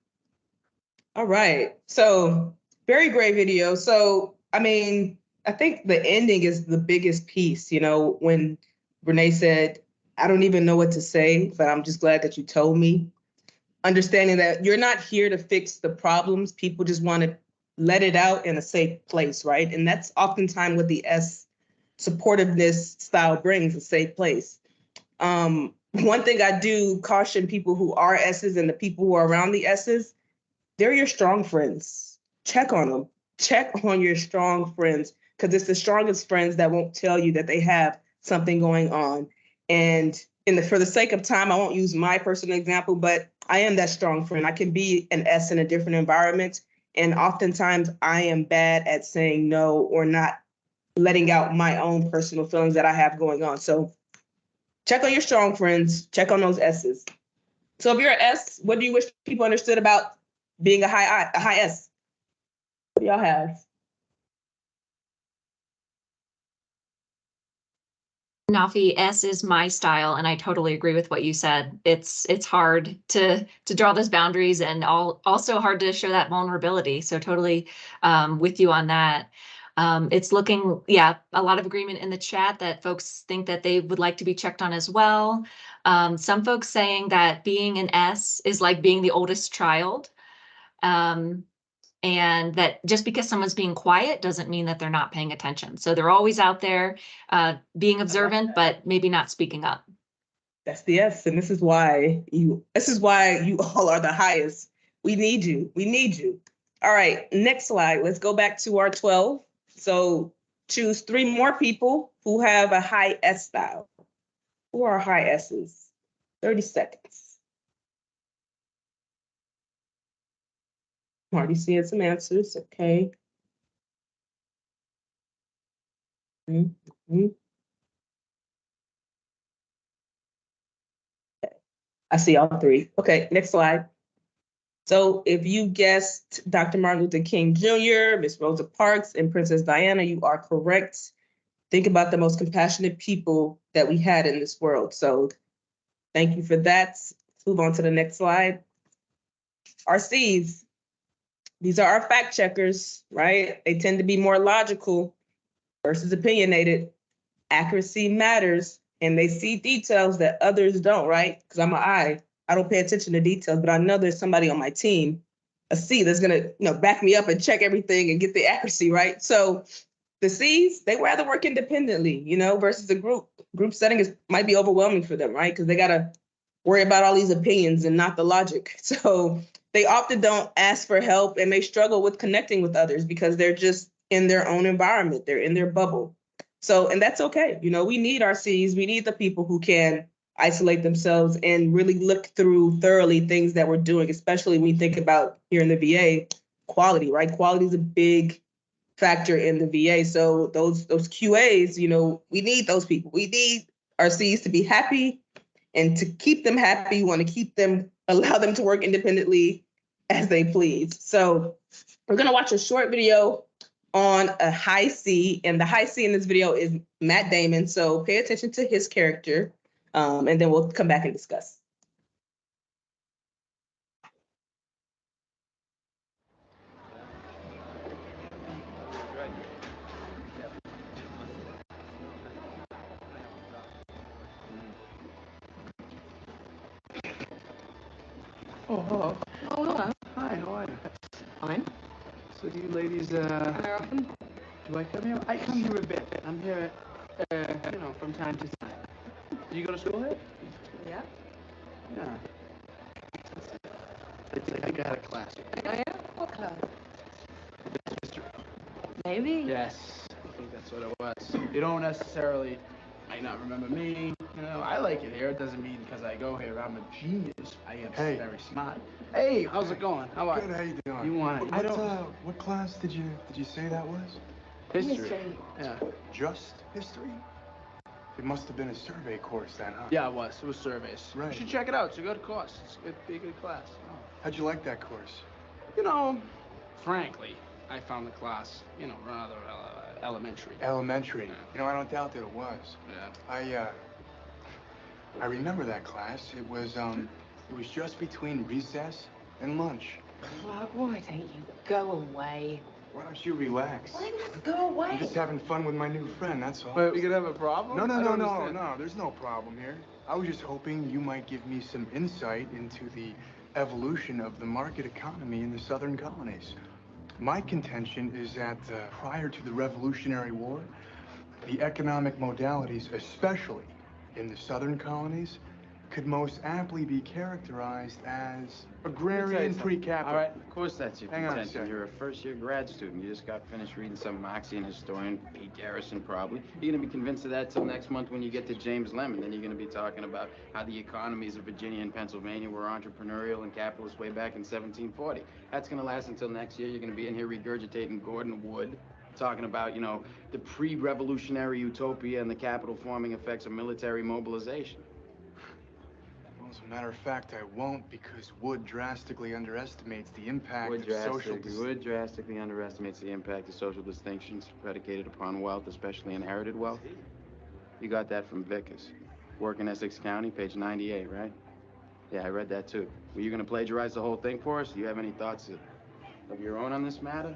B: All right. So very great video. So, I mean, I think the ending is the biggest piece, you know, when Renee said, I don't even know what to say, but I'm just glad that you told me. Understanding that you're not here to fix the problems. People just want to let it out in a safe place, right? And that's oftentimes what the S supportiveness style brings, a safe place. One thing I do caution people who are S's and the people who are around the S's, they're your strong friends. Check on them. Check on your strong friends, because it's the strongest friends that won't tell you that they have something going on. And for the sake of time, I won't use my personal example, but I am that strong friend. I can be an S in a different environment. And oftentimes I am bad at saying no or not letting out my own personal feelings that I have going on. So check on your strong friends, check on those S's. So if you're an S, what do you wish people understood about being a high S? What do y'all have?
C: Nafi, S is my style, and I totally agree with what you said. It's hard to draw those boundaries, and also hard to show that vulnerability. So totally with you on that. It's looking, yeah, a lot of agreement in the chat that folks think that they would like to be checked on as well. Some folks saying that being an S is like being the oldest child. And that just because someone's being quiet doesn't mean that they're not paying attention. So they're always out there being observant, but maybe not speaking up.
B: That's the S, and this is why you all are the highest, We need you. We need you. All right, next slide. Let's go back to our 12. So choose 3 more people who have a high S style. Who are high S's? 30 seconds. I'm already seeing some answers. Okay. Mhm. I see all 3. Okay, next slide. So if you guessed Dr. Martin Luther King Jr., Miss Rosa Parks, and Princess Diana, you are correct. Think about the most compassionate people that we had in this world. So thank you for that. Let's move on to the next slide. Our C's. These are our fact checkers, right? They tend to be more logical versus opinionated. Accuracy matters, and they see details that others don't, right? Because I'm an I don't pay attention to details, but I know there's somebody on my team, a C, that's gonna, back me up and check everything and get the accuracy, right? So the C's, they rather work independently, versus a group. Group setting might be overwhelming for them, right? Because they gotta worry about all these opinions and not the logic. So they often don't ask for help and they struggle with connecting with others because they're just in their own environment. They're in their bubble. So, and that's okay. We need our C's. We need the people who can isolate themselves and really look through thoroughly things that we're doing, especially when we think about here in the VA, quality, right? Quality is a big factor in the VA. So those QAs, we need those people. We need our C's to be happy, and to keep them happy, we want to keep them, allow them to work independently as they please. So we're going to watch a short video on a high C, and the high C in this video is Matt Damon. So pay attention to his character, and then we'll come back and discuss.
K: Oh, hello. Oh, hello. Hi, how are you? Fine. So do you ladies, How often? Do I come here? I come here a bit. I'm here, from time to time. Do you go to school here?
L: Yeah.
K: Yeah. I think I had a class.
L: Oh, yeah? What class?
K: History.
L: Maybe.
K: Yes, I think that's what it was. You don't necessarily might not remember me. I like it here. It doesn't mean because I go here I'm a genius. I am very smart. Hey, how's it going? How are you?
M: Good, how you doing?
K: You want it?
M: What class did you say that was?
K: History. Yeah.
M: Just history? It must have been a survey course then, huh?
K: Yeah, it was. It was surveys.
M: Right.
K: You should check it out. It's a good course. It's going to be a good class. Oh.
M: How'd you like that course?
K: Frankly, I found the class, rather elementary.
M: Elementary. Yeah. I don't doubt that it was.
K: Yeah.
M: I remember that class. It was just between recess and lunch.
L: Clark, why don't you go away?
M: Why don't you relax?
L: Why not go away?
M: I'm just having fun with my new friend, that's all.
K: But we could have a problem?
M: No, there's no problem here. I was just hoping you might give me some insight into the evolution of the market economy in the southern colonies. My contention is that prior to the Revolutionary War, the economic modalities, especially in the southern colonies, could most aptly be characterized as agrarian pre-capital.
N: All right, of course that's your
M: Hang on a
N: contention.
M: second.
N: You're a first-year grad student. You just got finished reading some Marxian historian, Pete Garrison probably. You're gonna be convinced of that till next month when you get to James Lemon. Then you're gonna be talking about how the economies of Virginia and Pennsylvania were entrepreneurial and capitalist way back in 1740. That's gonna last until next year. You're gonna be in here regurgitating Gordon Wood, talking about, the pre-revolutionary utopia and the capital-forming effects of military mobilization.
M: Well, as a matter of fact, I won't, because Wood drastically underestimates the impact of social...
N: Wood drastically underestimates the impact of social distinctions predicated upon wealth, especially inherited wealth. You got that from Vickers. Work in Essex County, page 98, right? Yeah, I read that too. Were you gonna plagiarize the whole thing for us? Do you have any thoughts of your own on this matter?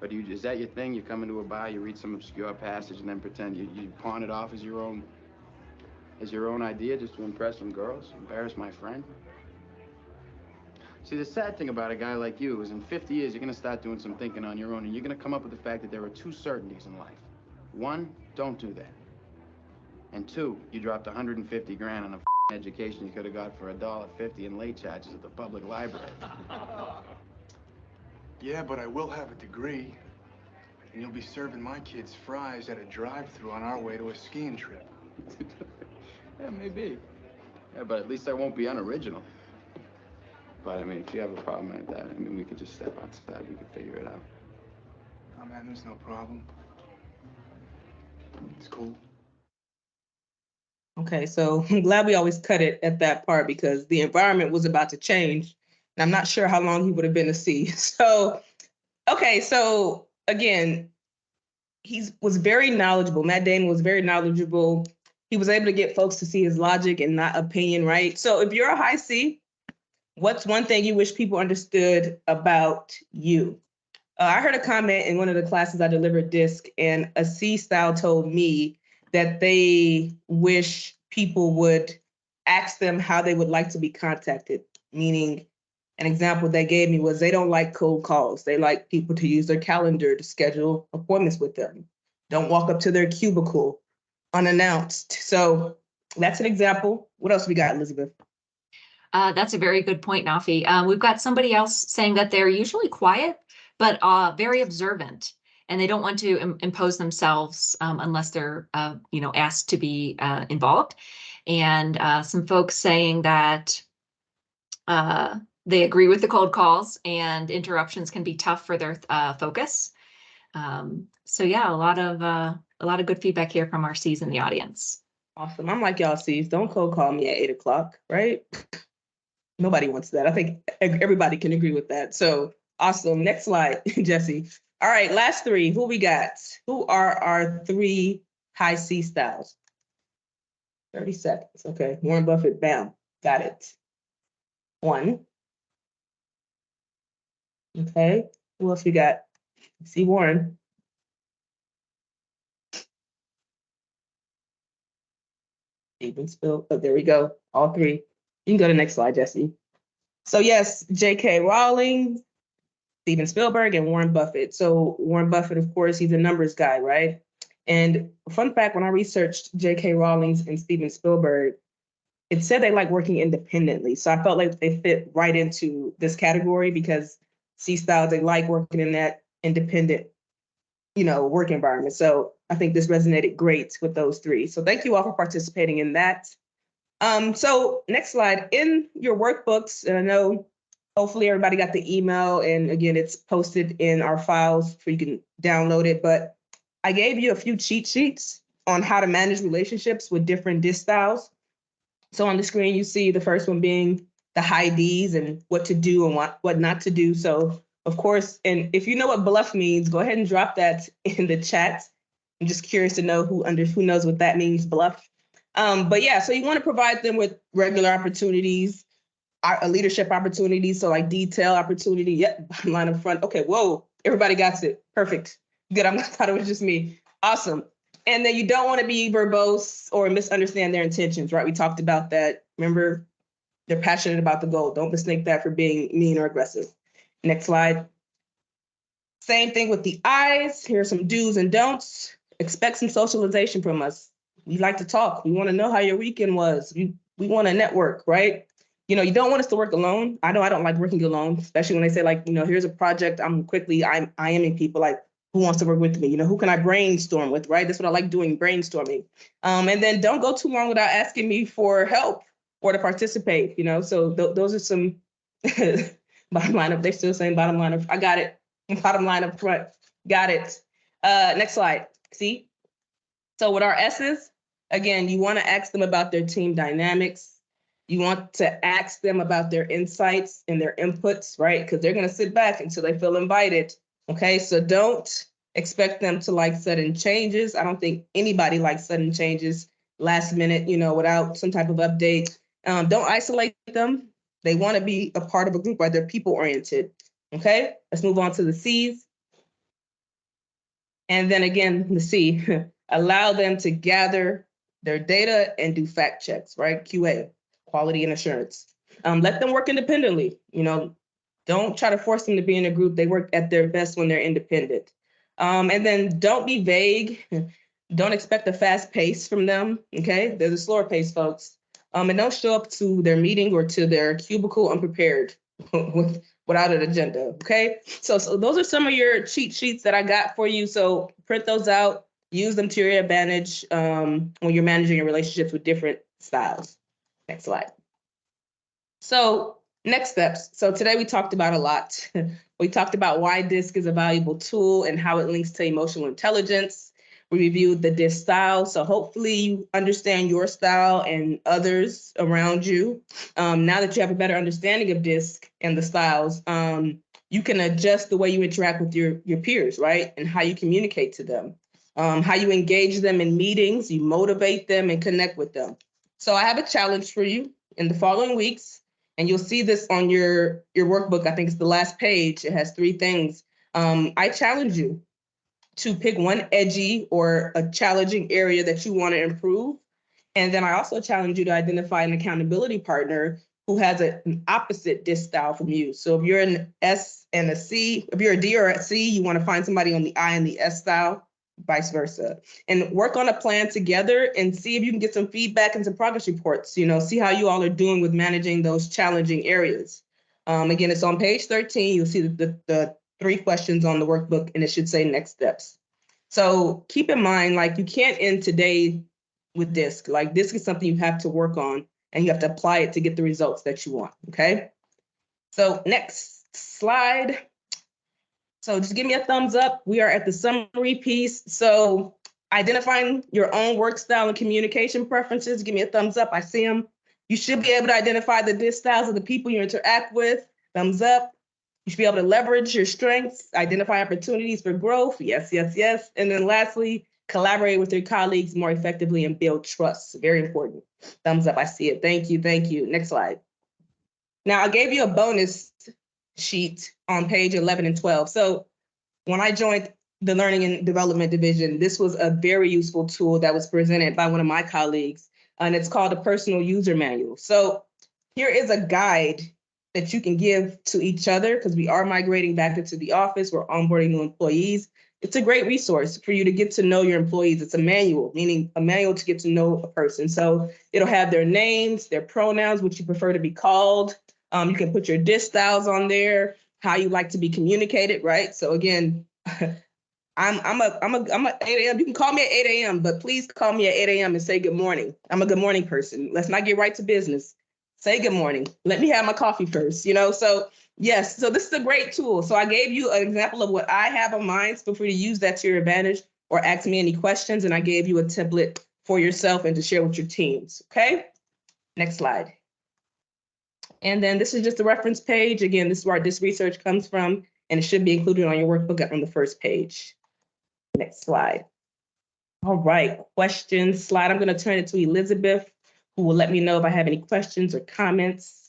N: Or is that your thing? You come into a bar, you read some obscure passage, and then pretend you pawn it off as your own idea just to impress some girls, embarrass my friend? See, the sad thing about a guy like you is in 50 years, you're gonna start doing some thinking on your own, and you're gonna come up with the fact that there are 2 certainties in life. 1, don't do that. And 2, you dropped 150 grand on a education you could have got for $1.50 in late charges at the public library.
M: Yeah, but I will have a degree. And you'll be serving my kids fries at a drive-thru on our way to a skiing trip.
N: Yeah, maybe. Yeah, but at least I won't be unoriginal. But I mean, if you have a problem like that, I mean, we could just step outside. We could figure it out.
M: Oh, man, there's no problem. It's cool.
B: Okay, so I'm glad we always cut it at that part because the environment was about to change. And I'm not sure how long he would have been to see. So, okay, so again, he was very knowledgeable. Matt Damon was very knowledgeable. He was able to get folks to see his logic and not opinion, right? So if you're a high C, what's one thing you wish people understood about you? I heard a comment in one of the classes I delivered DISC, and a C style told me that they wish people would ask them how they would like to be contacted. Meaning, an example they gave me was they don't like cold calls. They like people to use their calendar to schedule appointments with them. Don't walk up to their cubicle unannounced. So that's an example. What else we got, Elizabeth?
C: That's a very good point, Nafi. We've got somebody else saying that they're usually quiet, but very observant, and they don't want to impose themselves unless they're, asked to be involved. And some folks saying that they agree with the cold calls and interruptions can be tough for their focus. So yeah, a lot of good feedback here from our C's in the audience.
B: Awesome. I'm like y'all C's. Don't cold call me at 8 o'clock, right? Nobody wants that. I think everybody can agree with that. So awesome. Next slide, Jesse. All right, last three. Who we got? Who are our three high C styles? 30 seconds. Okay. Warren Buffett. Bam. Got it. One. Okay. Who else we got? See Warren. Steven Spielberg. Oh, there we go. All three. You can go to the next slide, Jesse. So yes, J.K. Rowling, Steven Spielberg, and Warren Buffett. So Warren Buffett, of course, he's a numbers guy, right? And fun fact, when I researched J.K. Rowling's and Steven Spielberg, it said they like working independently. So I felt like they fit right into this category because C-styles, they like working in that independent, work environment. So I think this resonated great with those three. So thank you all for participating in that. So next slide, in your workbooks, and I know hopefully everybody got the email, and again, it's posted in our files so you can download it, but I gave you a few cheat sheets on how to manage relationships with different DISC styles. So on the screen, you see the first one being the high Ds and what to do and what not to do. So of course, and if you know what bluff means, go ahead and drop that in the chat. I'm just curious to know who knows what that means, bluff. But yeah, so you want to provide them with regular opportunities, a leadership opportunity. So like detail opportunity. Yep, bottom line up front. Okay, whoa, everybody got it. Perfect. Good. I thought it was just me. Awesome. And then you don't want to be verbose or misunderstand their intentions, right? We talked about that. Remember, they're passionate about the goal. Don't mistake that for being mean or aggressive. Next slide. Same thing with the I's. Here are some do's and don'ts. Expect some socialization from us. We like to talk. We want to know how your weekend was. We want to network, right? You don't want us to work alone. I know I don't like working alone, especially when they say like, here's a project. I'm IMing people like, who wants to work with me? Who can I brainstorm with, right? That's what I like doing, brainstorming. And then don't go too long without asking me for help or to participate, So those are some bottom line up. They're still saying bottom line up. I got it. Bottom line up front. Got it. Next slide. See? So with our S's, again, you want to ask them about their team dynamics. You want to ask them about their insights and their inputs, right? Because they're going to sit back until they feel invited. Okay, so don't expect them to like sudden changes. I don't think anybody likes sudden changes last minute, without some type of update. Don't isolate them. They want to be a part of a group, right? They're people oriented. Okay, let's move on to the C's. And then again, the C, allow them to gather their data and do fact checks, right? QA, quality and assurance. Let them work independently, Don't try to force them to be in a group. They work at their best when they're independent. And then don't be vague. Don't expect a fast pace from them, okay? There's a slower pace, folks. and don't show up to their meeting or to their cubicle unprepared without an agenda, okay? So those are some of your cheat sheets that I got for you. So print those out, use them to your advantage when you're managing your relationships with different styles. Next slide. So next steps. So today we talked about a lot. We talked about why DISC is a valuable tool and how it links to emotional intelligence. We reviewed the DISC style. So hopefully you understand your style and others around you. Now that you have a better understanding of DISC and the styles, you can adjust the way you interact with your peers, right? And how you communicate to them, how you engage them in meetings, you motivate them and connect with them. So I have a challenge for you in the following weeks. And you'll see this on your workbook. I think it's the last page. It has 3 things. I challenge you to pick one edgy or a challenging area that you want to improve. And then I also challenge you to identify an accountability partner who has an opposite DISC style from you. So if you're an S and a C, if you're a D or a C, you want to find somebody on the I and the S style, vice versa, and work on a plan together and see if you can get some feedback and some progress reports, see how you all are doing with managing those challenging areas. Again, it's on page 13. You'll see the 3 questions on the workbook, and it should say next steps. So keep in mind, like, you can't end today with DISC. Like, DISC is something you have to work on, and you have to apply it to get the results that you want, okay? So next slide. So just give me a thumbs up. We are at the summary piece. So identifying your own work style and communication preferences, give me a thumbs up. I see them. You should be able to identify the DISC styles of the people you interact with. Thumbs up. You should be able to leverage your strengths, identify opportunities for growth. Yes, yes, yes. And then lastly, collaborate with your colleagues more effectively and build trust. Very important. Thumbs up. I see it. Thank you. Thank you. Next slide. Now, I gave you a bonus sheet on page 11 and 12. So when I joined the Learning and Development Division, this was a very useful tool that was presented by one of my colleagues, and it's called a personal user manual. So here is a guide that you can give to each other, because we are migrating back into the office. We're onboarding new employees. It's a great resource for you to get to know your employees. It's a manual, meaning a manual to get to know a person. So it'll have their names, their pronouns, which you prefer to be called. You can put your DISC styles on there, how you like to be communicated, right? So again, I'm a 8 a.m. You can call me at 8 a.m., but please call me at 8 a.m. and say good morning. I'm a good morning person. Let's not get right to business. Say good morning. Let me have my coffee first, So yes, so this is a great tool. So I gave you an example of what I have on mine. Feel free to use that to your advantage or ask me any questions. And I gave you a template for yourself and to share with your teams, okay? Next slide. And then this is just a reference page. Again, this is where this research comes from, and it should be included on your workbook on the first page. Next slide. All right, questions slide. I'm going to turn it to Elizabeth, who will let me know if I have any questions or comments.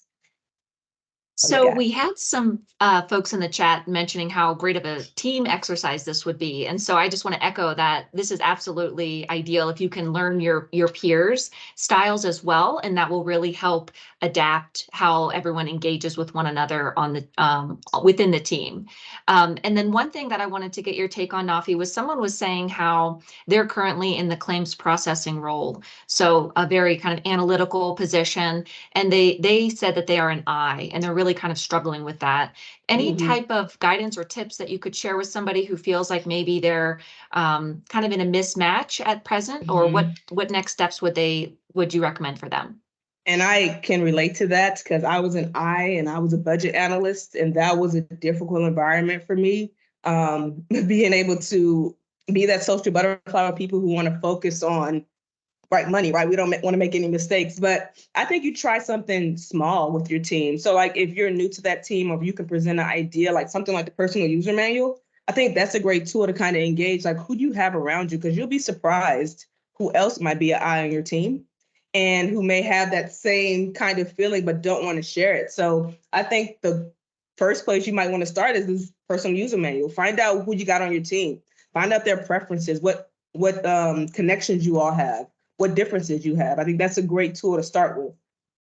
C: So we had some folks in the chat mentioning how great of a team exercise this would be. And so I just want to echo that this is absolutely ideal if you can learn your peers' styles as well. And that will really help adapt how everyone engages with one another on the within the team. And then one thing that I wanted to get your take on, Nafi, was someone was saying how they're currently in the claims processing role. So a very kind of analytical position. And they said that they are an I, and they're really kind of struggling with that. Any type of guidance or tips that you could share with somebody who feels like maybe they're kind of in a mismatch at present, or what next steps would you recommend for them?
B: And I can relate to that because I was an I and I was a budget analyst, and that was a difficult environment for me. Being able to be that social butterfly with people who want to focus on money, right? We don't want to make any mistakes, but I think you try something small with your team. So like if you're new to that team, or if you can present an idea, like something like the personal user manual, I think that's a great tool to kind of engage, like who do you have around you? Because you'll be surprised who else might be an eye on your team and who may have that same kind of feeling, but don't want to share it. So I think the first place you might want to start is this personal user manual. Find out who you got on your team. Find out their preferences, what connections you all have, what differences you have. I think that's a great tool to start with.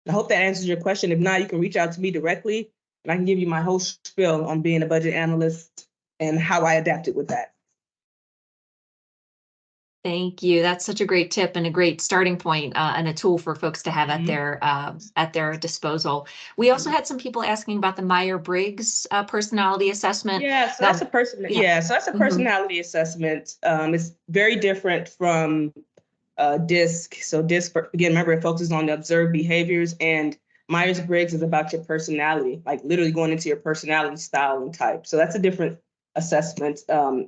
B: I hope that answers your question. If not, you can reach out to me directly, and I can give you my whole spiel on being a budget analyst and how I adapted with that.
C: Thank you. That's such a great tip and a great starting point, and a tool for folks to have at their disposal. We also had some people asking about the Myers-Briggs personality assessment.
B: Yeah, so
C: Now-
B: that's a person.
C: yeah.
B: Yeah, so that's a
C: Mhm.
B: personality assessment. It's very different from DISC. So DISC, again, remember, it focuses on the observed behaviors, and Myers-Briggs is about your personality, like literally going into your personality style and type. So that's a different assessment.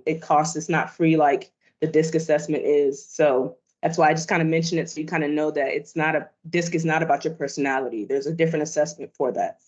B: It costs, it's not free like the DISC assessment is. So that's why I just kind of mentioned it, so you kind of know that it's not a, DISC is not about your personality. There's a different assessment for that.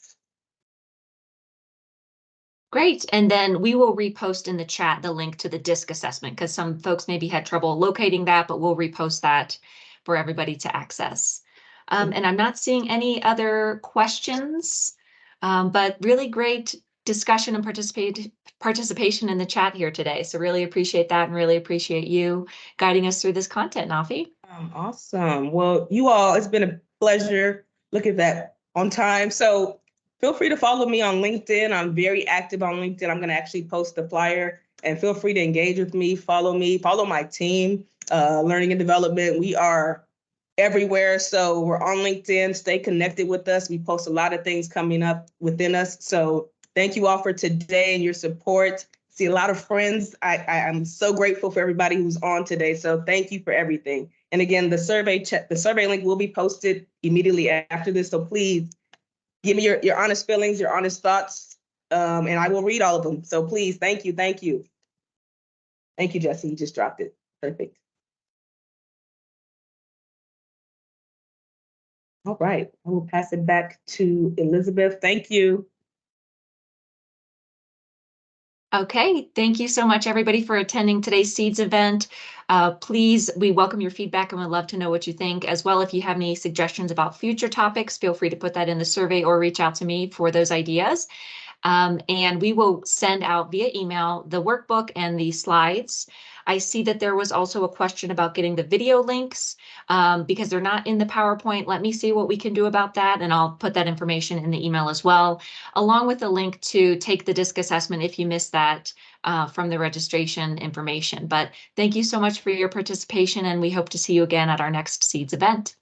C: Great. And then we will repost in the chat the link to the DISC assessment, because some folks maybe had trouble locating that, but we'll repost that for everybody to access. And I'm not seeing any other questions, but really great discussion and participation in the chat here today. So really appreciate that, and really appreciate you guiding us through this content, Nafi.
B: Awesome. Well, you all, it's been a pleasure. Look at that, on time. So feel free to follow me on LinkedIn. I'm very active on LinkedIn. I'm going to actually post the flyer, and feel free to engage with me, follow my team, Learning and Development. We are everywhere. So we're on LinkedIn. Stay connected with us. We post a lot of things coming up within us. So thank you all for today and your support. See a lot of friends. I'm so grateful for everybody who's on today. So thank you for everything. And again, the survey link will be posted immediately after this. So please give me your honest feelings, your honest thoughts, and I will read all of them. So please, thank you, thank you. Thank you, Jesse. You just dropped it. Perfect. All right, I will pass it back to Elizabeth. Thank you.
C: Okay, thank you so much, everybody, for attending today's Seeds event. Please, we welcome your feedback and would love to know what you think. As well, if you have any suggestions about future topics, feel free to put that in the survey or reach out to me for those ideas. And we will send out via email the workbook and the slides. I see that there was also a question about getting the video links because they're not in the PowerPoint. Let me see what we can do about that, and I'll put that information in the email as well, along with the link to take the DISC assessment if you missed that from the registration information. But thank you so much for your participation, and we hope to see you again at our next Seeds event.